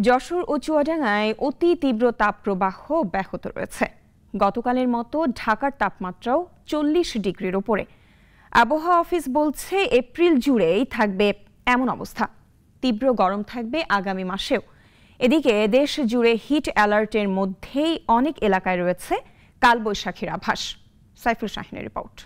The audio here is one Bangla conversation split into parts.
যশোর ও চুয়াডাঙ্গায় অতি তীব্র তাপপ্রবাহ ব্যাহত রয়েছে। গতকালের মতো ঢাকার তাপমাত্রাও 40 ডিগ্রির ওপরে। আবহাওয়া অফিস বলছে এপ্রিল জুড়েই থাকবে এমন অবস্থা। তীব্র গরম থাকবে আগামী মাসেও। এদিকে দেশ জুড়ে হিট অ্যালার্টের মধ্যেই অনেক এলাকায় রয়েছে কালবৈশাখীর আভাস। সাইফুল শাহিনের রিপোর্ট।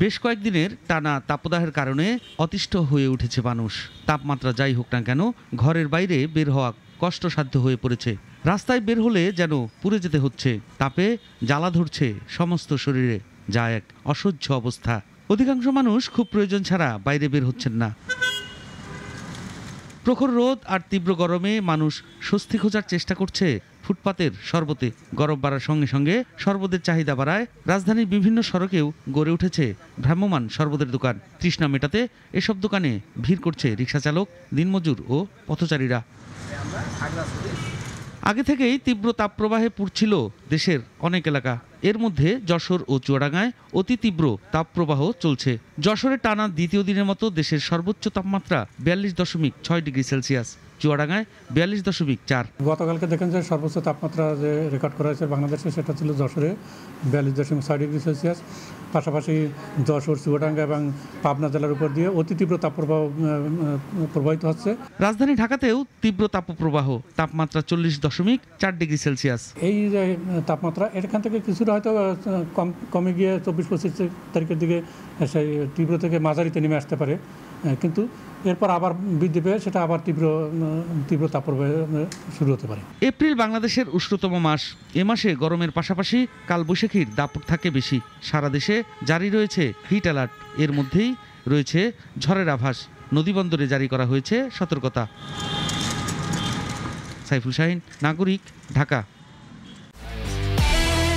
বেশ কয়েকদিনের টানা তাপদাহের কারণে অতিষ্ঠ হয়ে উঠেছে মানুষ। তাপমাত্রা যাই হোক না কেন, ঘরের বাইরে বের হওয়া কষ্টসাধ্য হয়ে পড়েছে। রাস্তায় বের হলে যেন পুড়ে যেতে হচ্ছে। তাপে জ্বালা ধরছে সমস্ত শরীরে, যা এক অসহ্য অবস্থা। অধিকাংশ মানুষ খুব প্রয়োজন ছাড়া বাইরে বের হচ্ছেন না। প্রখর রোদ আর তীব্র গরমে মানুষ স্বস্তি খোঁজার চেষ্টা করছে ফুটপাতের শরবতে। গরম বাড়ার সঙ্গে সঙ্গে শরবতের চাহিদা বাড়ায় রাজধানীর বিভিন্ন সড়কেও গড়ে উঠেছে ভ্রাম্যমাণ শরবতের দোকান। তৃষ্ণা মেটাতে এসব দোকানে ভিড় করছে রিকশাচালক, দিনমজুর ও পথচারীরা। আগে থেকেই তীব্র তাপপ্রবাহে পুড়ছিল দেশের অনেক এলাকা। এর মধ্যে যশোর ও চুয়াডাঙ্গায় অতি তীব্র তাপপ্রবাহ চলছে। যশোরে টানা দ্বিতীয় দিনের মতো দেশের সর্বোচ্চ তাপমাত্রা 42.6 ডিগ্রি সেলসিয়াস, চুয়াডাঙ্গায় 42.4। গতকালকে দেখেন যে সর্বোচ্চ তাপমাত্রা যে রেকর্ড করা হয়েছে বাংলাদেশে, সেটা ছিল যশোরে 42.6 ডিগ্রি সেলসিয়াস। পাশাপাশি যশোর, চুয়াডাঙ্গা এবং পাবনা জেলার উপর দিয়ে অতি তীব্র তাপপ্রবাহ প্রবাহিত হচ্ছে। রাজধানী ঢাকাতেও তীব্র তাপপ্রবাহ, তাপমাত্রা 40.4 ডিগ্রি সেলসিয়াস। এই যে তাপমাত্রা এখান থেকে কিছুটা হয়তো কমে গিয়ে 24-25 তারিখের দিকে সেই তীব্র থেকে মাঝারিতে নেমে আসতে পারে, কিন্তু এরপর আবার বৃদ্ধি পেয়ে সেটা আবার তীব্র তাপপ্রবাহ শুরু হতে পারে। এপ্রিল বাংলাদেশের উষ্ণতম মাস। এ মাসে গরমের পাশাপাশি কালবৈশাখীর দাপট থাকে বেশি। সারা দেশে জারি রয়েছে হিট অ্যালার্ট। এর মধ্যেই রয়েছে ঝড়ের আভাস। নদীবন্দরে জারি করা হয়েছে সতর্কতা। সাইফুল শাহিন, নাগরিক, ঢাকা।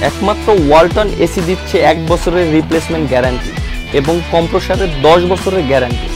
একমাত্র ওয়ালটন এসি দিচ্ছে 1 বছরের রিপ্লেসমেন্ট গ্যারান্টি এবং কম্প্রেসারের 10 বছরের গ্যারান্টি।